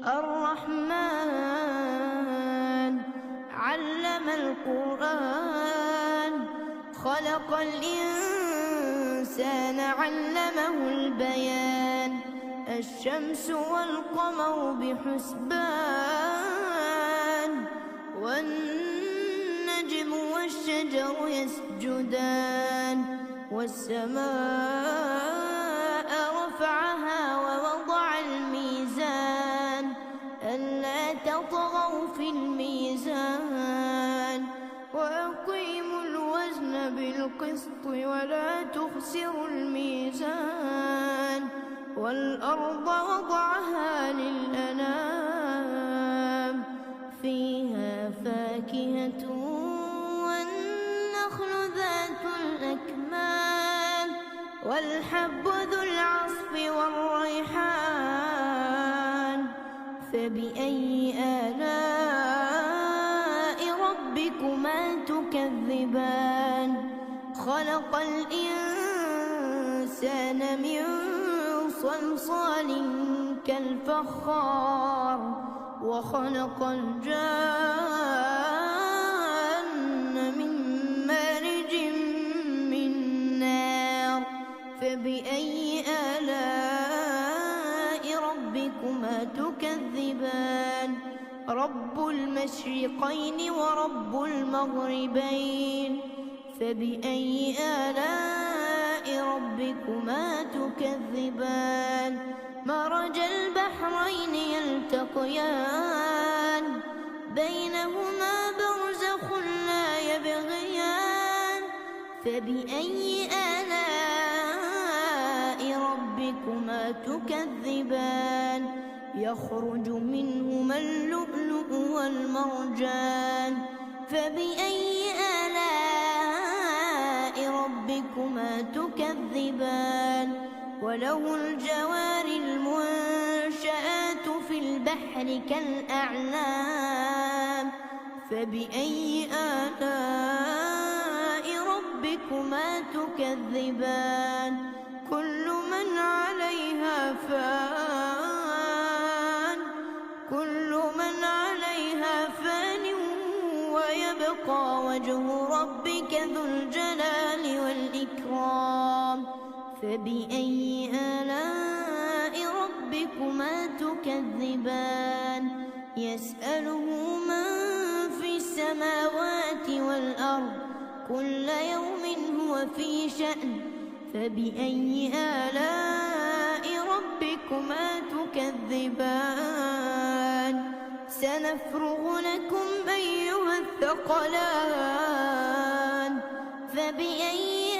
الرحمن علم القرآن خلق الإنسان علمه البيان الشمس والقمر بحسبان والنجم والشجر يسجدان والسماء رفعها ووضع الميزان ألا تطغوا في الميزان وأقيموا الوزن بالقسط ولا تخسروا الميزان والأرض وضعها للأنام فيها فاكهة والنخل ذات الأكمام والحب ذو العصف والريحان فبأي آلاء ربكما تكذبان خلق الإنسان من صلصال كالفخار وخلق الجان من مارج من نار فبأي آلاء ربكما تكذبان رب المشرقين ورب المغربين فبأي آلاء ربكما تكذبان مرج البحرين يلتقيان بينهما برزخ لا يبغيان فبأي آلاء ربكما تكذبان يخرج منهما اللؤلؤ والمرجان فبأي آلاء ربكما تكذبان وله الجوار المنشآت في البحر كالأعلام فبأي آلاء ربكما تكذبان كل من عليها فان ويبقى وجه ربك ذو الجلال والإكرام فبأي آلاء ربكما تكذبان يسأله من في السماوات والأرض كل يوم هو في شأن فبأي آلاء ربكما تكذبان سنفرغ لكم أيها الثقلان فبأي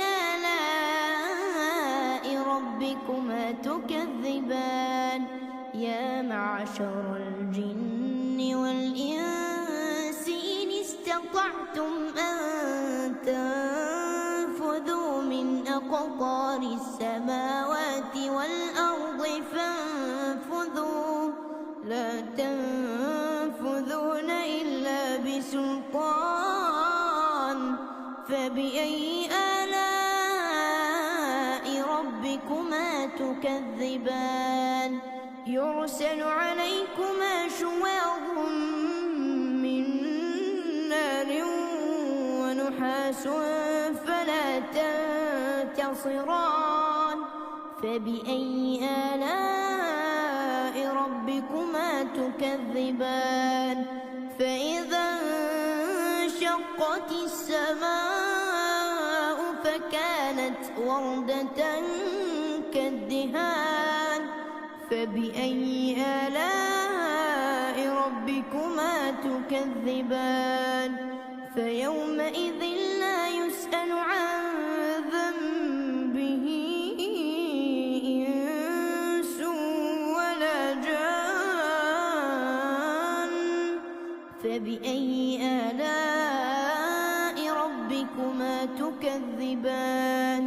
آلاء ربكما تكذبان يا معشر الجن والإنس إن استطعتم أن تنفذوا من أقطار السماوات والأرض فانفذوا لا تنفذون إلا بسلطان فبأي آلاء ربكما تكذبان يرسل عليكما شواظ من نار ونحاس فلا تنتصران فبأي آلاء ربكما تكذبان فإذا انشقت السماء فكانت وردة كالدهان فبأي آلاء ربكما تكذبان فيومئذ لا يسأل عن ذنبه إنس ولا جان فبأي آلاء ربكما تكذبان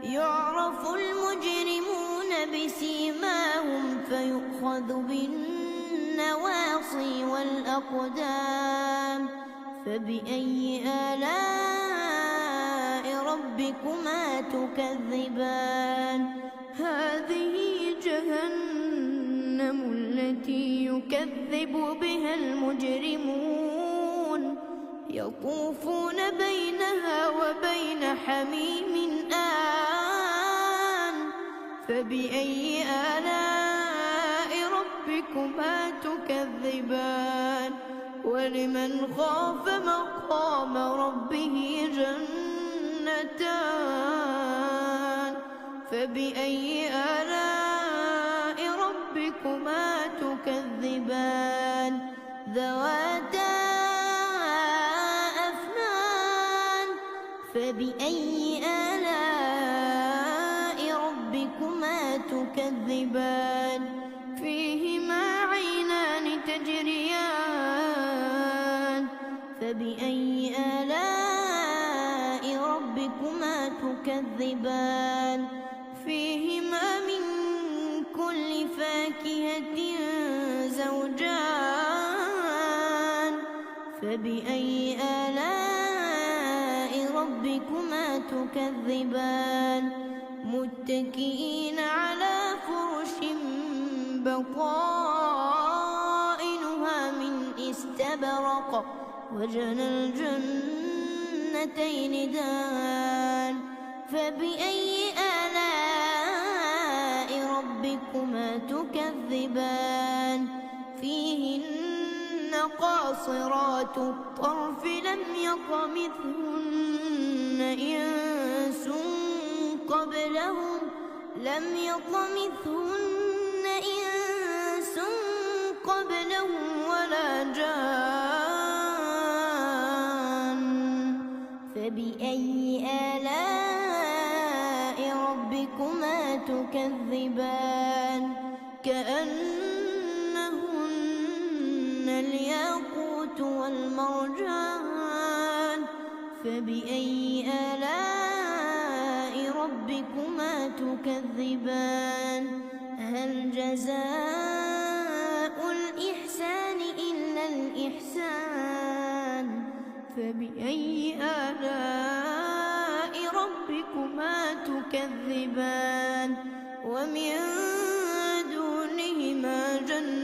يعرف المجرمون بسيماهم فيؤخذ بالنواصي والأقدام فبأي آلاء ربكما تكذبان هذه جهنم جهنم التي يكذب بها المجرمون يطوفون بينها وبين حميم آن فبأي آلاء ربكما تكذبان ولمن خاف مقام ربه جنتان فبأي آلاء ربكما تكذبان ذواتا أفنان فبأي آلاء ربكما تكذبان فيهما عينان تجريان فبأي آلاء ربكما تكذبان فيهما من كل فاكهة زوجان فبأي آلاء ربكما تكذبان متكئين على فرش بطائنها من استبرق وجنى الجنتين دان فبأي آلاء ربكما تكذبان فيهن قاصرات الطرف لم يطمثهن إنس قبلهم ولا جان فبأي آلاء ربكما تكذبان كأنهن الياقوت والمرجان فبأي آلاء ربكما تكذبان هل جزاء الإحسان إلا الإحسان فبأي آلاء ربكما تكذبان ومن دونهما جنتان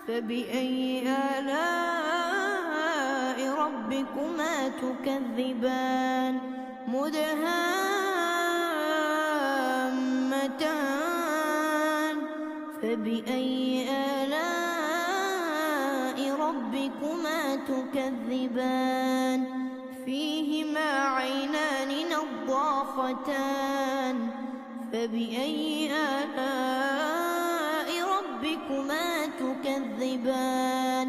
فبأي آلاء ربكما تكذبان مدهامتان فبأي آلاء ربكما تكذبان فيهما عينان نضاختان فبأي آلاء ربكما تكذبان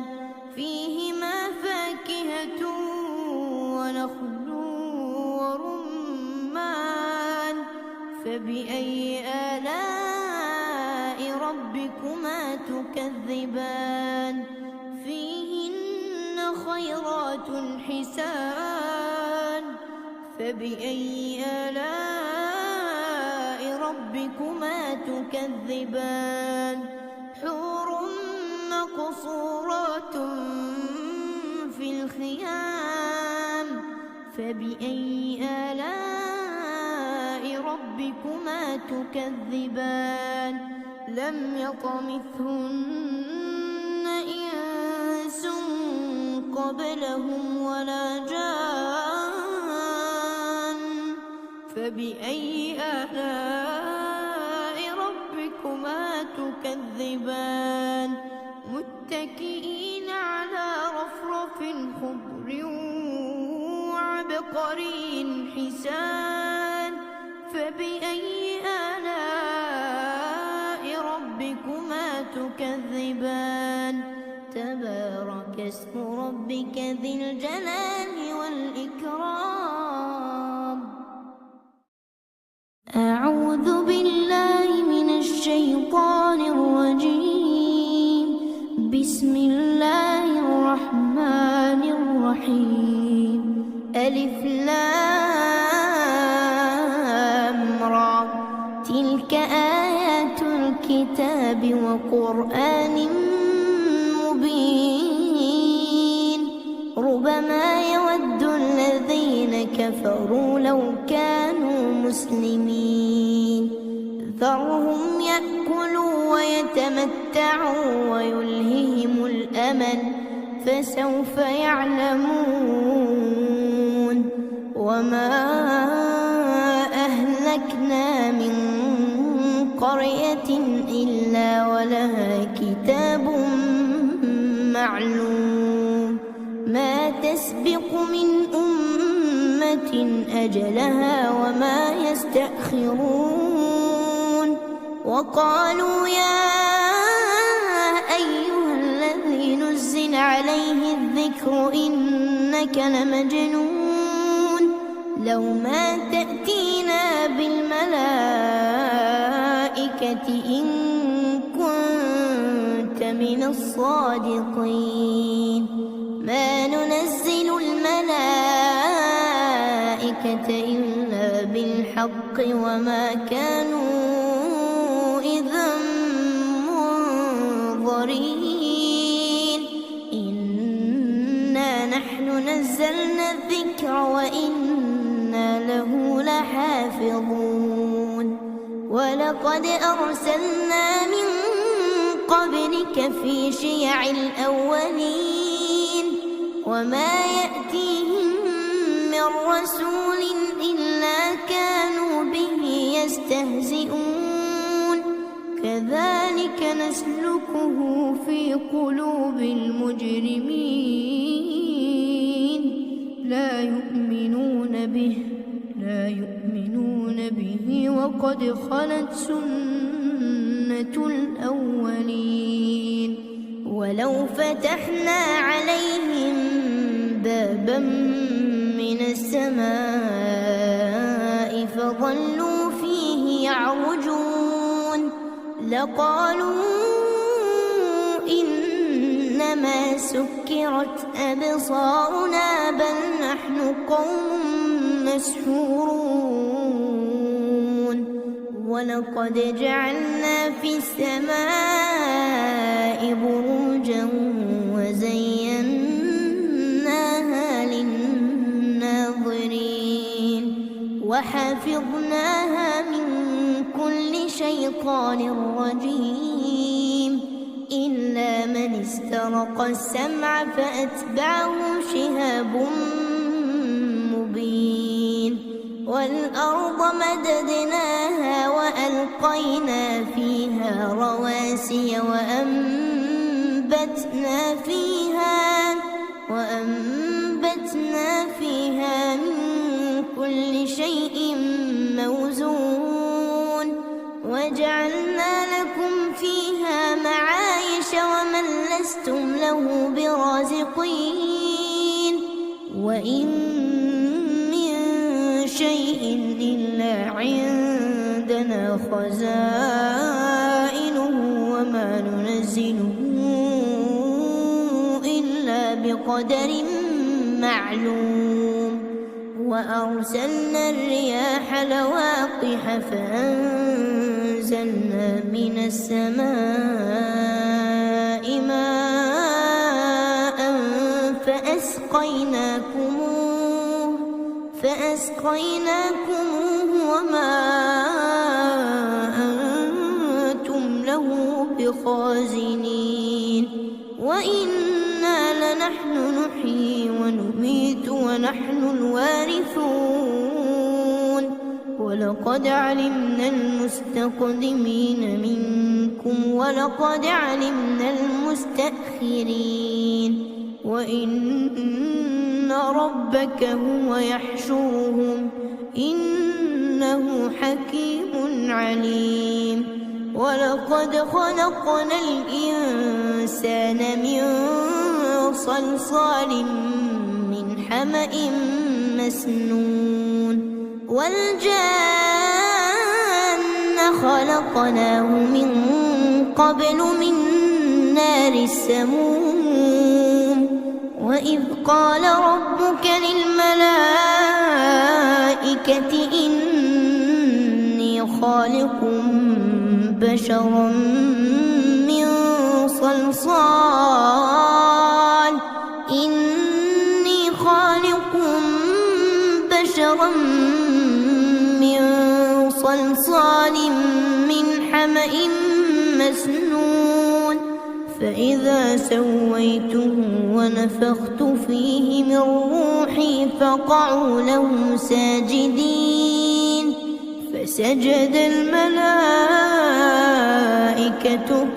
فيهما فاكهة ونخل ورمان فبأي آلاء ربكما تكذبان فيهن خيرات حسان فبأي آلاء ربكما تكذبان حور مقصورات في الخيام فبأي آلاء ربكما تكذبان لم يطمثهن إنس قبلهم ولا جان فبأي آلاء ربكما تكذبان متكئين على رفرف خضر وعبقري حسان فبأي آلاء ربكما تكذبان تبارك اسم ربك ذي الجلال والإكرام أعوذ بالله من الشيطان الرجيم بسم الله الرحمن الرحيم ألف لام را تلك آيات الكتاب وقرآن مبين ربما يود الذين كفروا لو كانوا مسلمين ذرهم يأكلوا ويتمتعوا ويلههم الأمل فسوف يعلمون. وما أهلكنا من قرية إلا ولها كتاب معلوم ما تسبق من أمة أجلها وما يستأخرون. وقالوا يا أيها الذي نزل عليه الذكر إنك لمجنون لو ما تأتينا بالملائكة إن كنت من الصادقين. ما ننزل الملائكة إلا بالحق وما كانوا إذا منظرين. إنا نحن نزلنا الذكر وإنا له لحافظون. ولقد أرسلنا من قبلك في شيع الأولين وما يأتيهم من رسول إلا كانوا به يستهزئون. كذلك نسلكه في قلوب المجرمين لا يؤمنون به وقد خلت سنة الأولين. ولو فتحنا عليهم بابا من السماء فظلوا فيه يعرجون لقالوا إنما سكرت أبصارنا بل نحن قوم مسحورون. ولقد جعلنا في السماء بروجا وزيناها للناظرين وحفظناها من كل شيطان رجيم إلا من استرق السمع فأتبعه شهاب مبين. والأرض مددناها وألقينا فيها رواسي وأنبتنا فيها من كل شيء موزون. وجعلنا لكم فيها معايش ومن لستم له برازقين. وإن من شيء إلا عندنا خزائنه وما ننزله إلا بقدر معلوم. وأرسلنا الرياح لواقح فأنزلنا من السماء ماء فأسقيناكموه وما أنتم له بخازنين. وإنا لنحن نحيي ونميت ونحن الوارثون. ولقد علمنا المستقدمين منكم ولقد علمنا المستأخرين. وإن ربك هو يحشرهم إنه حكيم عليم. ولقد خلقنا الإنسان من صلصال من حمأ مسنون. والجان خلقناه من قبل من نار السموم. وإذ قال ربك للملائكة إني خالق بشرا من وصلصال من حمإ مسنون فإذا سويته ونفخت فيه من روحي فقعوا له ساجدين فسجد الملائكة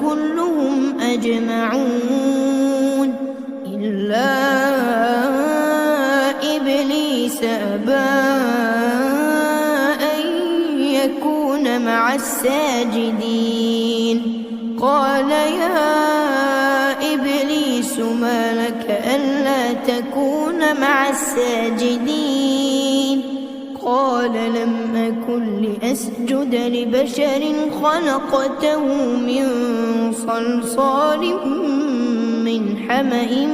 كلهم أجمعون إلا إبليس أبى أن يكون مع الساجدين قال يا إبليس ما لك ألا تكون مع الساجدين قال لم أكن لأسجد لبشر خلقته من صلصال من حمإ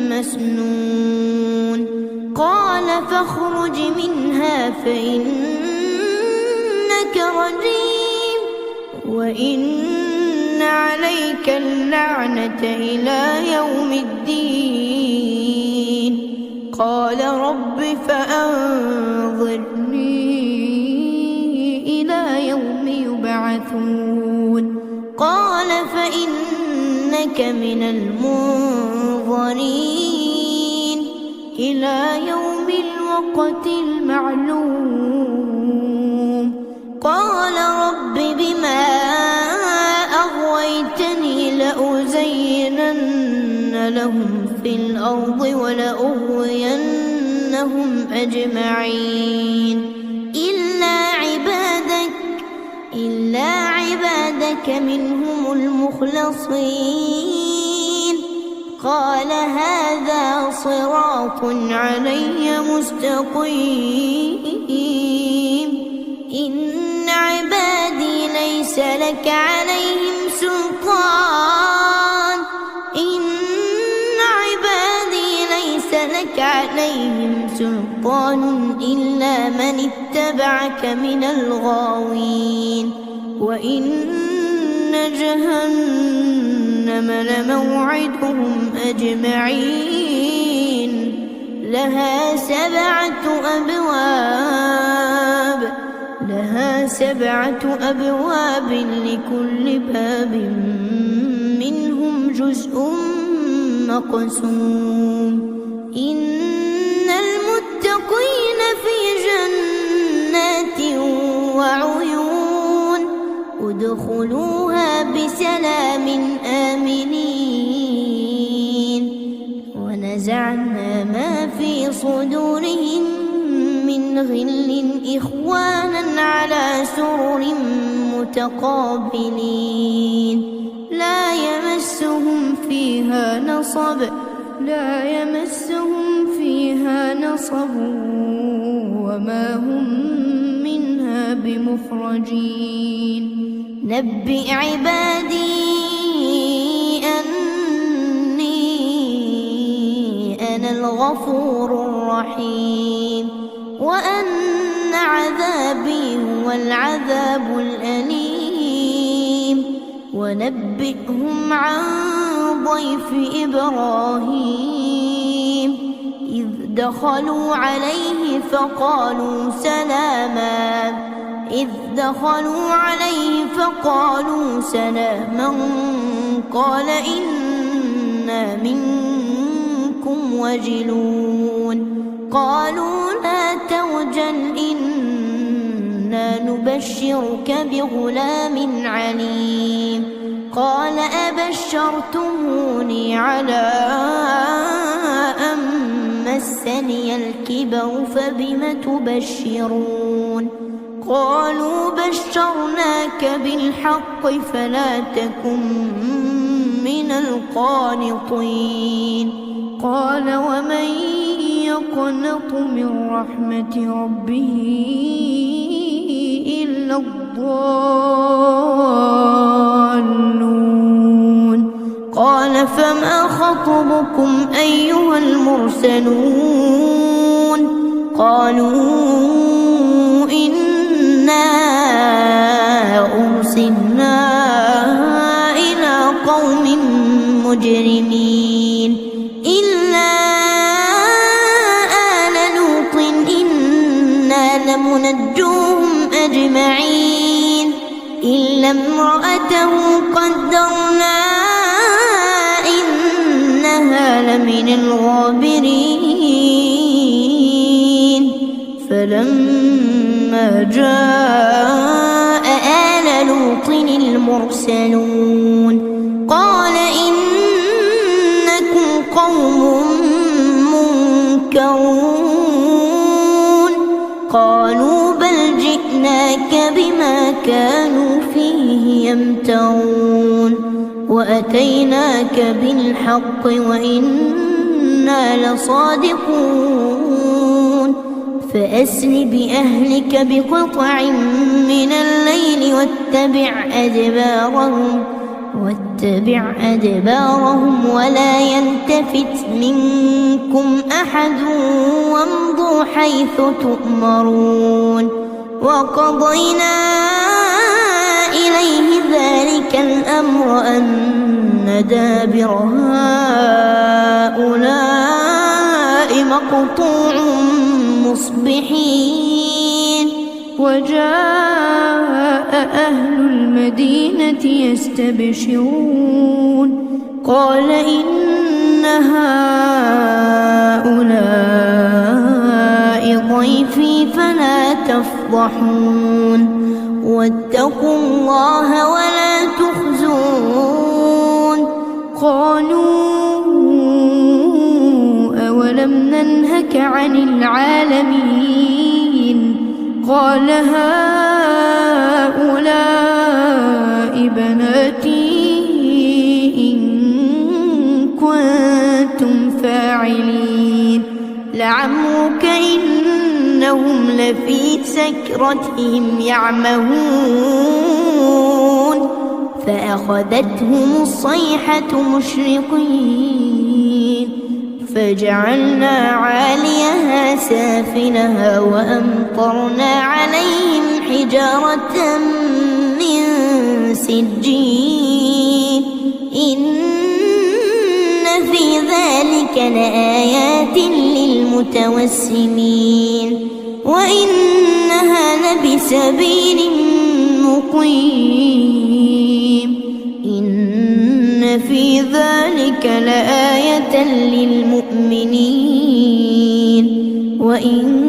مسنون قال فاخرج منها فإنك رجيم وإن عليك اللعنة إلى يوم الدين قال رب فأنظرني إلى يوم يبعثون قال فإنك من المنظرين إلى يوم الوقت المعلوم قال رب بما أغويتني لأزينن لهم في الأرض ولأغوينهم أجمعين إلا عبادك منهم المخلصين قال هذا صراط علي مستقيم إن عبادي ليس لك عليهم سلطان إلا من اتبعك من الغاوين وإن جهنم لموعدهم أجمعين لها سبعة أبواب لكل باب منهم جزء مقسوم إن المتقين في جنات وعيون ادخلوها بسلام آمنين ونزعنا ما في صدورهم من غل إخوانا على سرر متقابلين لا يمسهم فيها نصب وما هم منها بمخرجين نبئ عبادي أني أنا الغفور الرحيم وأن عذابي هو العذاب الأليم ونبئهم عن ضيف إبراهيم إذ دخلوا عليه فقالوا سلاما قال إنا منكم وجلون قالوا لا توجل إنا نبشرك بغلام عليم قال أبشرتموني على أن مسني الكبر فبم تبشرون قالوا بشرناك بالحق فلا تكن من القانطين قال ومن يقنط من رحمة ربه إلا الضالون قال فما خطبكم أيها المرسلون قالوا إنا أرسلنا إلى قوم مجرمين إلا آل لوط إنا لمنجوهم أجمعين امرأته قدرنا إنها لمن الغابرين فلما جاء آل لوط المرسلون قال إنكم قوم منكرون قالوا بل جئناك بما كانوا فيه يمترون وأتيناك بالحق وإنا لصادقون فأسر بأهلك بقطع من الليل واتبع أدبارهم ولا يلتفت منكم أحد وامضوا حيث تؤمرون وقضينا إليه ذلك الأمر أن دابر هؤلاء مقطوع مصبحين وجاء أهل المدينة يستبشرون قال إن هؤلاء ضيفي فلا تفضحون واتقوا الله ولا تخزون قالوا أولم ننهك عن العالمين قال هؤلاء بناتي إن كنتم فاعلين لعمرك إنهم لفي سكرتهم يعمهون فأخذتهم الصيحة مشرقين فجعلنا عاليها سافلها وأمطرنا عليهم حجارة من سجيل إن في ذلك لآيات للمتوسمين وإنها لبسبيل مقيم إن في ذلك لآية للمؤمنين وإن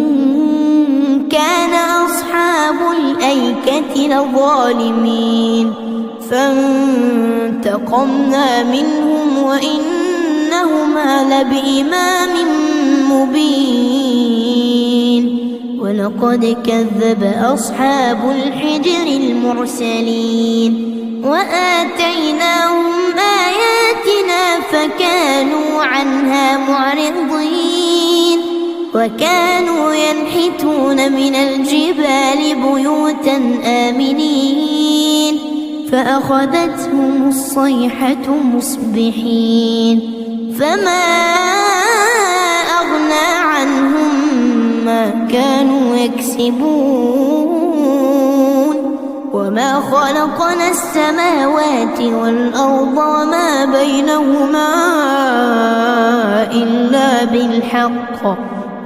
كان أصحاب الأيكة لظالمين فانتقمنا منهم وإنهما لبإمام مبين ولقد كذب أصحاب الحجر المرسلين وآتيناهم آياتنا فكانوا عنها معرضين وكانوا ينحتون من الجبال بيوتا آمنين فأخذتهم الصيحة مصبحين فما أغنى عنهم ما كانوا يكسبون وما خلقنا السماوات والأرض وما بينهما إلا بالحق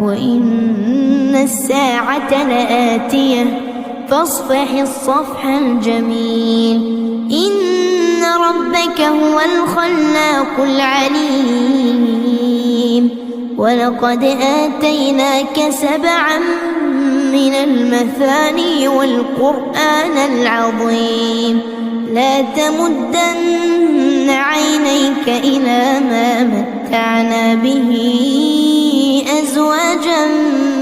وإن الساعة لآتية فاصفح الصفح الجميل إن ربك هو الخلاق العليم ولقد آتيناك 7 من المثاني والقرآن العظيم لا تمدن عينيك إلى ما متعنا به أزواجا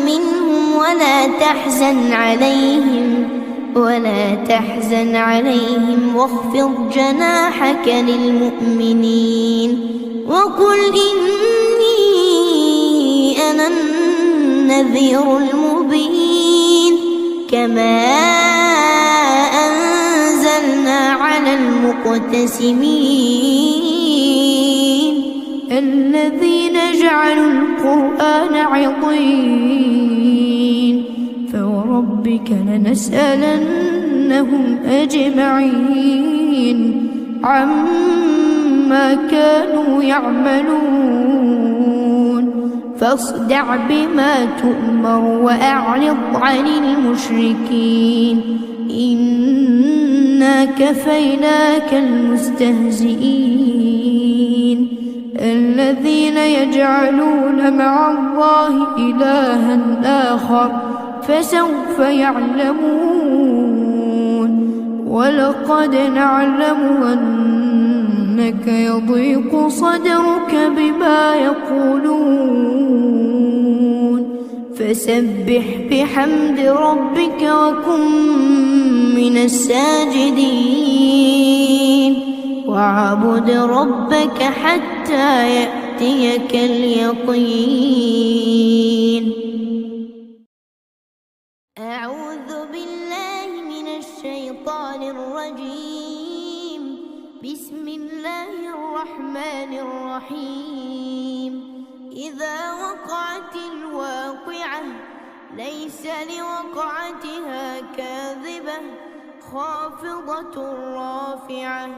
منهم ولا تحزن عليهم واخفض جناحك للمؤمنين وقل إني أنا النذير المبين كما أنزلنا على المقتسمين الذين جعلوا القرآن عضين فوربك لنسألنهم أجمعين عما كانوا يعملون فاصدع بما تؤمر وأعرض عن المشركين إنا كفيناك المستهزئين الذين يجعلون مع الله إلها آخر فسوف يعلمون ولقد نعلم أنك يضيق صدرك بما يقولون فسبح بحمد ربك وكن من الساجدين واعبد ربك حتى يأتيك اليقين. أعوذ بالله من الشيطان الرجيم. بسم الله الرحمن الرحيم. إذا وقعت الواقعة ليس لوقعتها كاذبة خافضة رافعة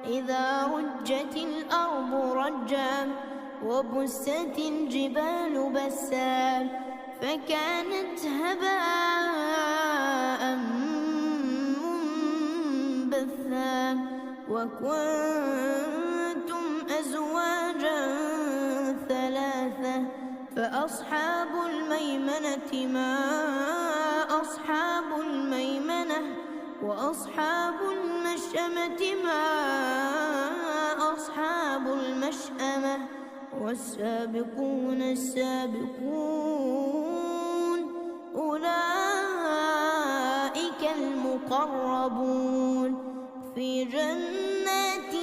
إذا رجت الأرض رجا وبست الجبال بسا فكانت هباء منبثا وكنتم أزواجا ثلاثة فأصحاب الميمنة ما أصحاب الميمنة وأصحاب المشأمة ما أصحاب المشأمة والسابقون السابقون أولئك المقربون في جنات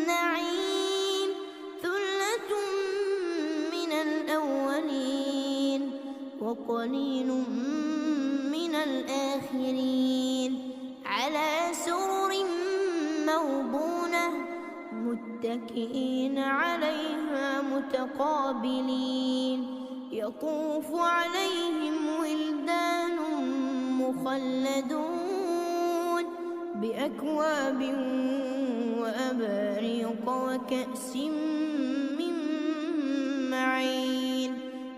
النعيم ثلة من الأولين وقليل من الآخرين على سرر موضونة متكئين عليها متقابلين يطوف عليهم ولدان مخلدون بأكواب وأباريق وكأس من معين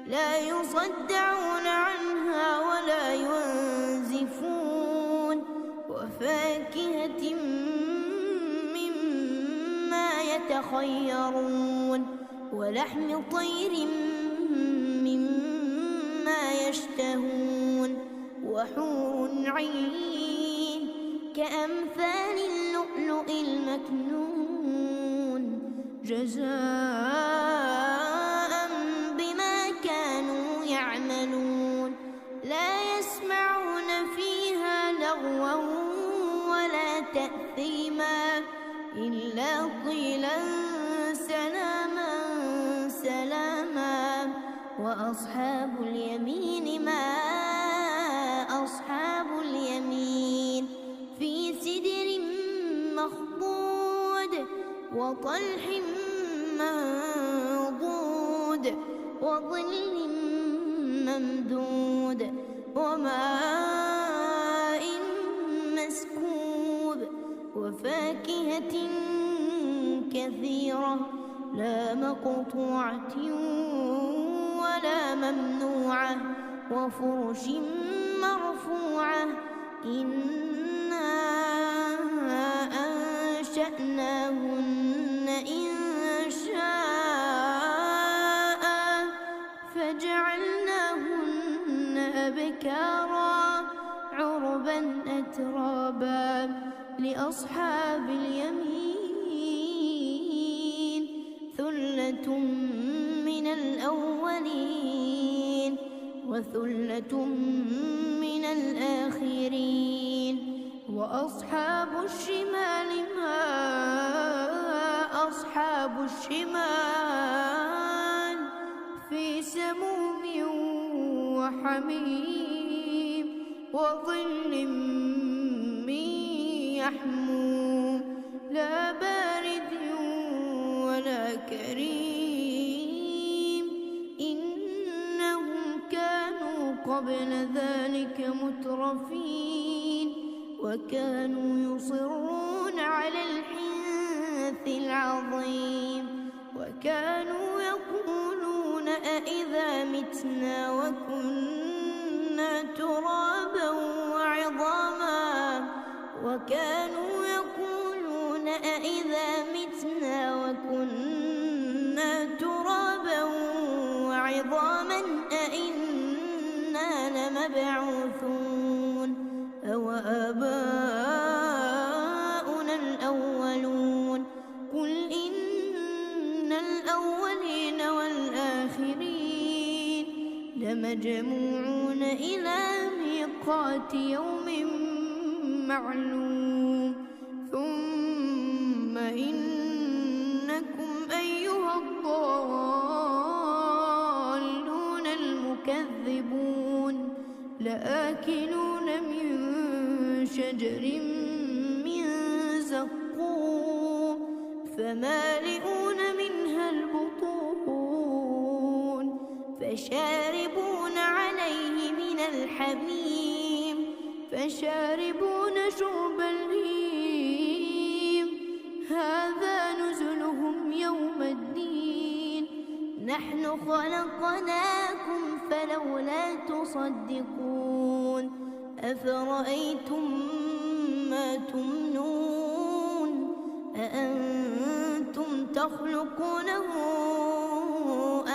لا يصدعون عنها ولا ينزفون وفاكهة مما يتخيرون ولحم طير مما يشتهون وحور عين كأمثال اللؤلؤ المكنون جزاء بما كانوا يعملون لا يسمعون فيها لغوا ولا تأثيما إلا قيلا سلاما سلاما وأصحاب اليمين ما أصحاب اليمين في سدر مخضود وطلح منضود وظل ممدود وماء مسكوب وفاكهة كثيرة لا مقطوعة ولا ممنوعة وفرش مرفوعة إنا أنشأناهن إنشاء فجعلناهن أبكارا عربا أترابا لأصحاب اليمين ثلة من الأولين وثلة من الآخرين وأصحاب الشمال ما أصحاب الشمال في سموم وحميم وظل من يحموم لا بارد ولا كريم إنهم كانوا قبل ذلك مترفين وكانوا يصرون على الحنث العظيم وكانوا يقولون أإذا متنا وكنا ترابا وعظاما وكانوا يقولون أإذا متنا وكنا ترابا وعظاما أإنا لمبعوثون أو آباؤنا الأولون قل إن الأولين والآخرين لمجموعون إلى ميقات يوم معلوم ثم إنكم أيها الضالون المكذبون لآكلون من شجر من زقوم فمالئون منها البطون فشاربون عليه من الحميم فشاربون شرب الهيم هذا نزلهم يوم الدين نحن خلقناكم فلولا تصدقون أفرأيتم ما تمنون أأنتم تخلقونه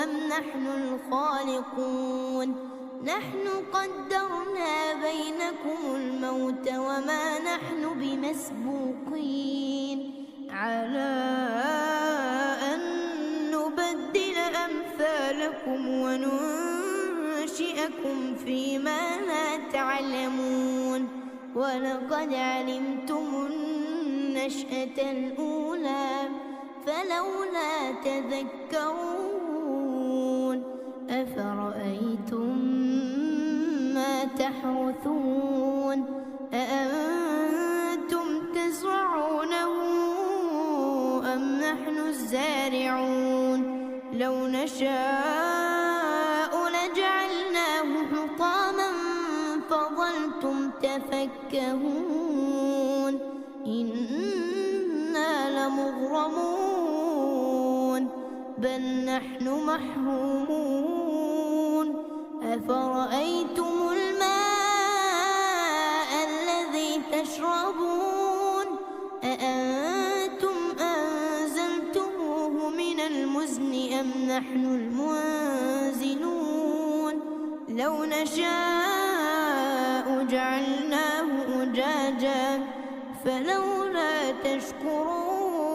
أم نحن الخالقون نحن قدرنا بينكم الموت وما نحن بمسبوقين على أن نبدل أمثالكم وننشئكم فيما لا تعلمون ولقد علمتم النشأة الأولى فلولا تذكرون أفرأيتم ما تحرثون أأنتم تزرعونه أم نحن الزارعون لو نشاء لجعلناه حطاما فظلتم تفكهون إنا لمغرمون بل نحن محرومون أفرأيتم الماء الذي تشربون أأنتم أنزلتموه من المزن أم نحن المنزلون لو نشاء جعلناه أجاجا فلولا تشكرون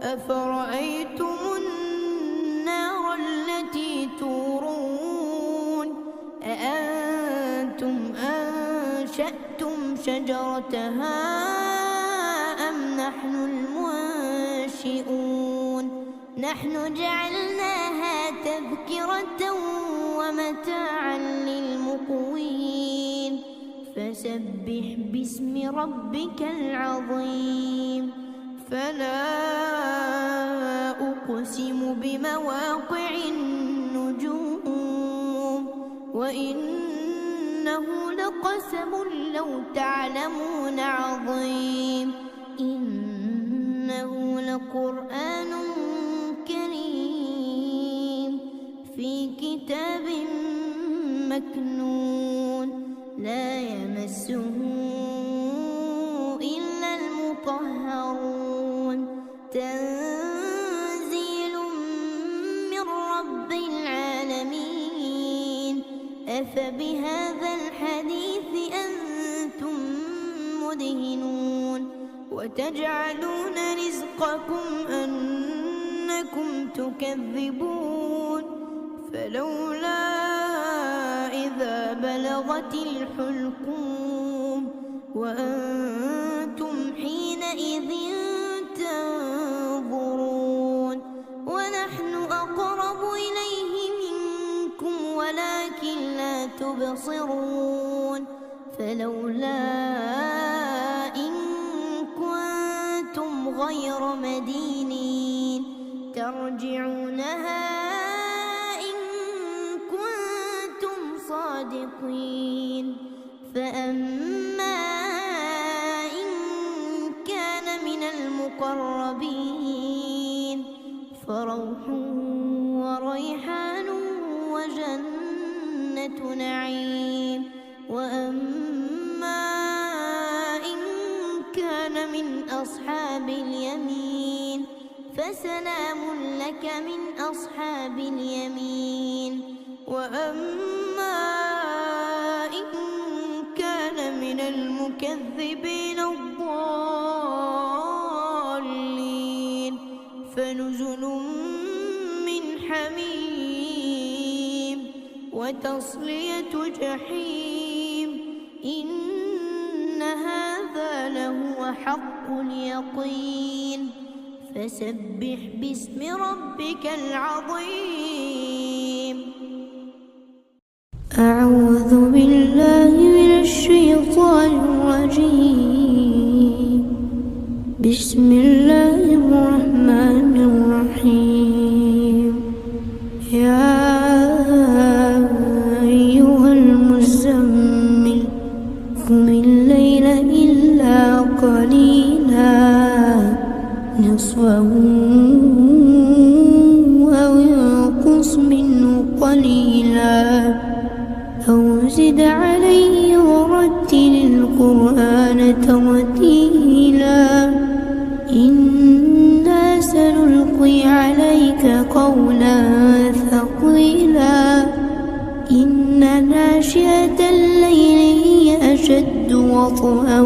أفرأيتم النار التي تورون أأنتم أنشأتم شجرتها أم نحن المنشئون نحن جعلناها تذكرة ومتاعا للمقوين فسبح باسم ربك العظيم فلا أقسم بمواقع النجوم وإنه لقسم لو تعلمون عظيم إنه لقرآن كريم في كتاب مكنون لا يمسه إلا المطهرون تنزيل من رب العالمين أفبهذا الحديث أنتم مدهنون وتجعلون رزقكم أنكم تكذبون فلولا إذا بلغت الحلقوم وأنتم حينئذ تنظرون ونحن أقرب إليه منكم ولكن لا تبصرون فلولا إن كنتم غير مدينين ترجعونها إن كنتم صادقين فأما إن كان من المقربين فروح وريحان وجنة نعيم وأما أصحاب اليمين فسلام لك من أصحاب اليمين وأما إن كان من المكذبين الضالين فنزل من حميم وتصلية جحيم إن هذا لهو حق اليقين فسبح باسم ربك العظيم. أعوذ بالله من الشيطان الرجيم. بسم الله الرحمن الرحيم. يا أيها المزمل قم الليل إلا قليلا نصفه أو انقص منه قليلا أو زد عليه ورتل القرآن ترتيلا إنا سنلقي عليك قولا ثقيلا إن ناشئة الليل هي أشد وطئا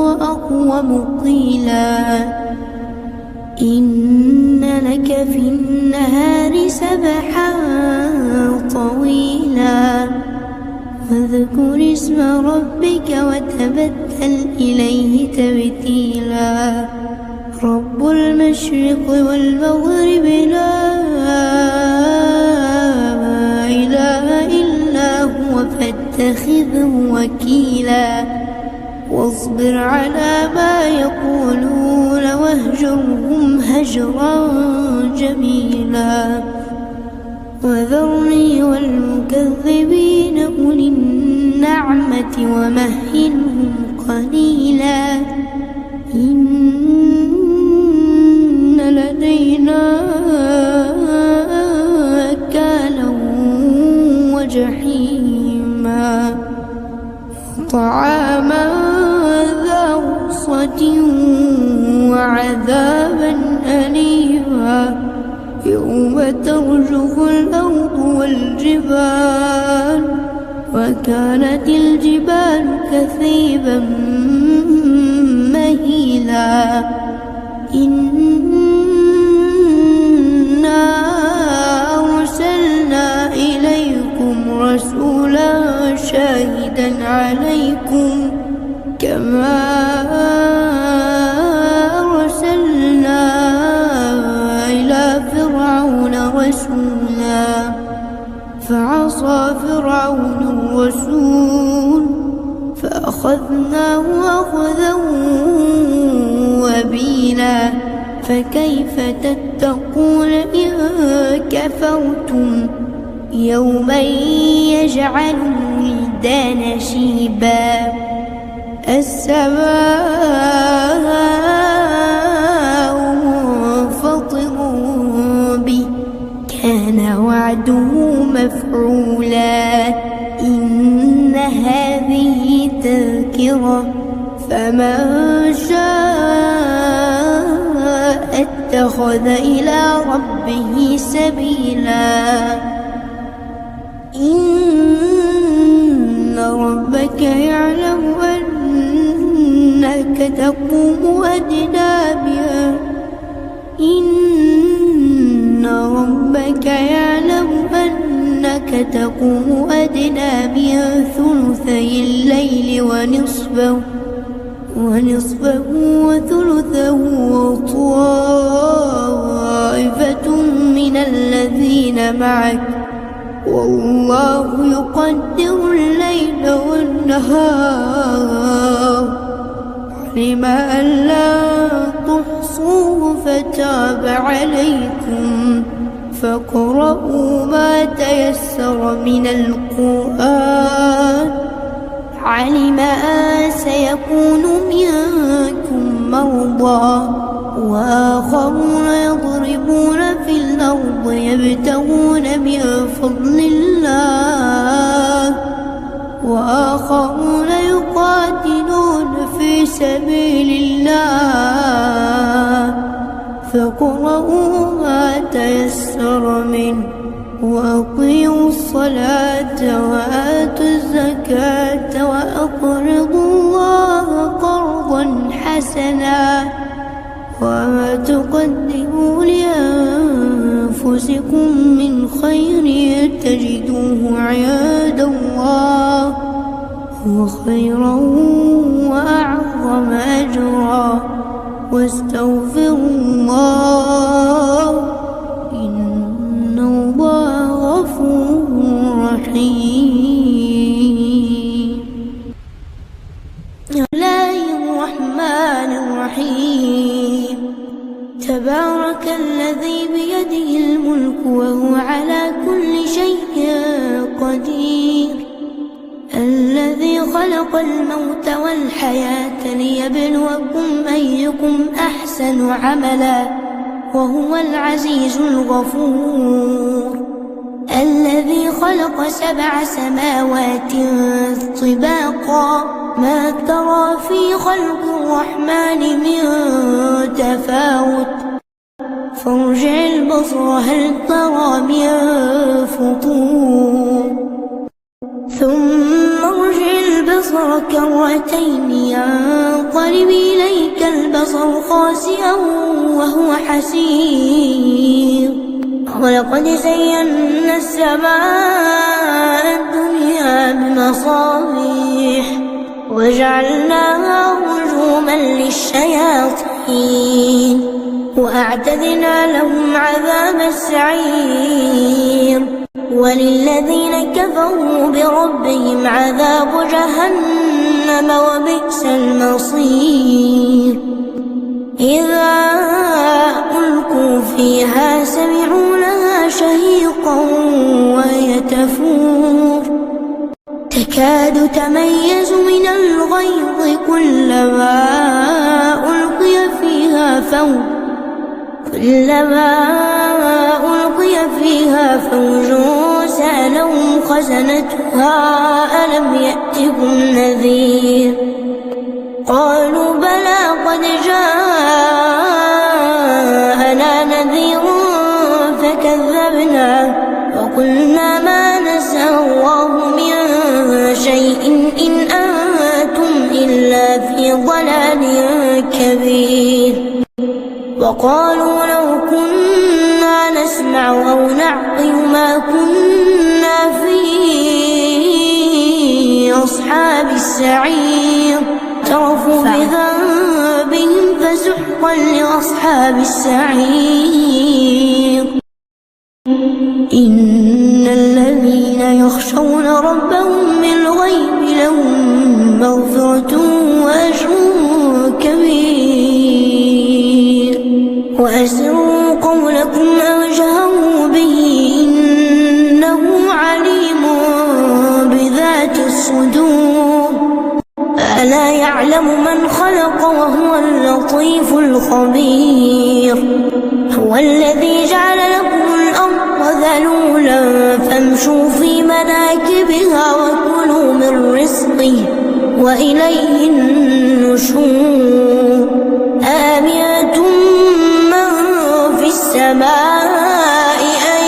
وأقوم قيلا إن لك في النهار سبحا طويلا واذكر اسم ربك وتبتل إليه تبتيلا رب المشرق والمغرب لا إله إلا هو فاتخذه وكيلا واصبر على ما يقولون واهجرهم هجرا جميلا وذرني والمكذبين أولي النعمة ومهلهم قليلا إن لدينا أكالا وجحيما وطعاما ذا غصة وعذابا أليما يوم ترجف الأرض والجبال وكانت الجبال كثيبا مهيلا إنا أرسلنا إليكم رسولا شاهدا عليكم كما أرسلنا إلى فرعون رسولا فعصى فرعون الرسول فأخذناه أخذا وبيلا فكيف تتقون إن كفرتم يوما يجعل الولدان شيبا السماء منفطر به كان وعده مفعولا إن هذه تذكرة فمن شاء اتخذ إلى ربه سبيلا إن ربك يعلم أنك تقوم أدنى بها إن ربك يعلم أنك تقوم أدنى بها ثلثي الليل ونصفه وثلثه وطائفة من الذين معك والله يقدر الليل والنهار علم أن لا تحصوه فتاب عليكم فاقرؤوا ما تيسر من القرآن علم أن سيكون منكم مرضى وآخرون يضربون في الأرض يبتغون من فضل الله وآخرون يقاتلون في سبيل الله فاقرؤوا ما تيسر منه وأقيموا الصلاة وآتوا الزكاة وأقرضوا الله قرضا حسنا وما تقدموا لأنفسكم من خير تجدوه عند الله هو خيرا وأعظم أجرا واستغفروا الله إن الله غفور رحيم. بسم الله الرحمن الرحيم. تبارك الذي بيده الملك وهو على كل شيء قدير الذي خلق الموت والحياة ليبلوكم أيكم أحسن عملا وهو العزيز الغفور الذي خلق 7 سماوات طباقا ما ترى في خلق الرحمن من تفاوت فارجع البصر هل ترى من فطور ثم ارجع البصر كرتين ينقلب إليك البصر خاسئا وهو حسير ولقد زينا السماء الدنيا بمصابيح وجعلناها رجوما للشياطين وأعتدنا لهم عذاب السعير وللذين كفروا بربهم عذاب جهنم وبئس المصير إذا ألقوا فيها سمعوا لها شهيقا وهي تفور تكاد تميز من الغيظ كلما ألقي فيها فوج سألهم خزنتها ألم يأتكم نذير قالوا بلى قد جاءنا نذير فكذبنا وقلنا ما نزل الله من شيء إن أنتم إلا في ضلال كبير وقالوا لو كنا نسمع أو نعقل ما كنا في أصحاب السعير اعترفوا بذنبهم فسحقا لأصحاب السعير. إن الذين يخشون ربهم بالغيب لهم مغفرة وأجر كبير وأسروا قولكم أو جهروا به إنه عليم بذات الصدور ألا يعلم من خلق وهو اللطيف الخبير هو الذي جعل لكم الأرض ذلولا فامشوا في مناكبها وكلوا من رزقه وإليه النشور آمنتم من في السماء أن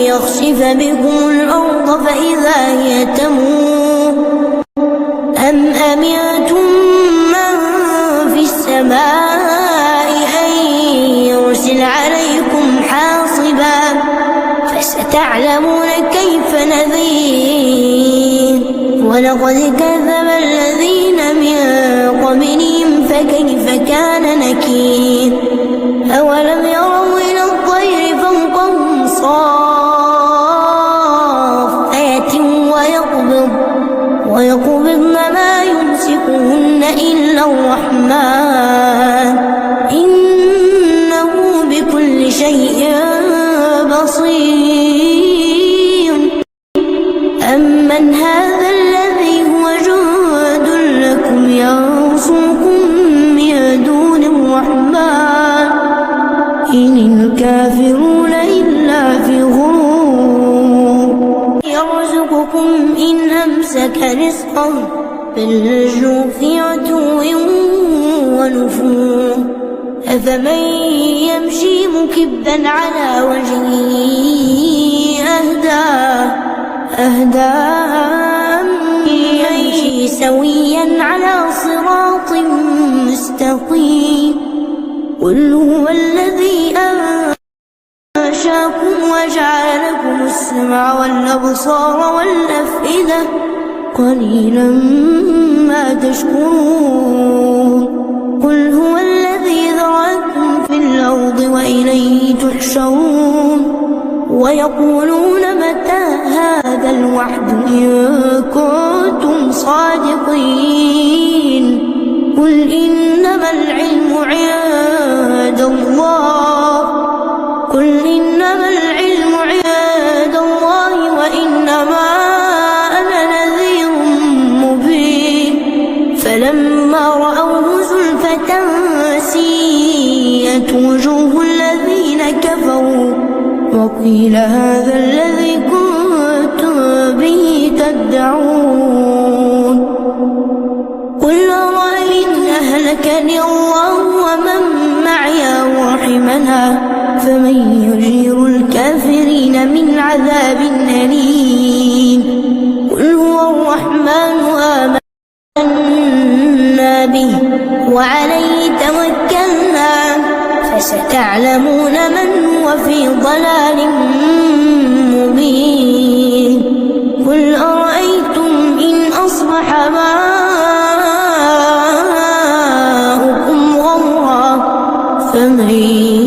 يخسف بكم الأرض فإذا هي تمور أم أمنتم من في السماء أن يرسل عليكم حاصبا فستعلمون كيف نذير ولقد كذب الذين من قبلهم فكيف كان نكير أولم يروا إلى الطير فوقهم صافات ويقبضن ما يمسكهن إلا الرحمن إنه بكل شيء بصير أمن هذا الذي هو جند لكم ينصركم من دون الرحمن إن الكافرون إلا في غرور يرزقكم إن أمسك رزقه فلجوا في عتو ونفور أفمن يمشي مكبا على وجهه أهدى أمن يمشي سويا على صراط مستقيم قل هو الذي أنشاكم وجعل لكم السمع والأبصار والأفئدة قليلا ما تشكرون قل هو الذي ذرأكم في الأرض وإليه تحشرون ويقولون متى هذا الوعد إن كنتم صادقين قل إنما العلم عند الله وإنما أنا نذير مبين فلما رأوه زلفة سيئت وجوه الذين كفروا وقيل هذا الذي كنتم به تدعون قل أرأيت أهلكني الله ومن معي ورحمنا فمن يجير الكافرين من عذاب أليم قل هو الرحمن آمنا به وعليه توكلنا فستعلمون من هو في ضلال مبين قل أرأيتم إن أصبح ماؤكم غورا فمن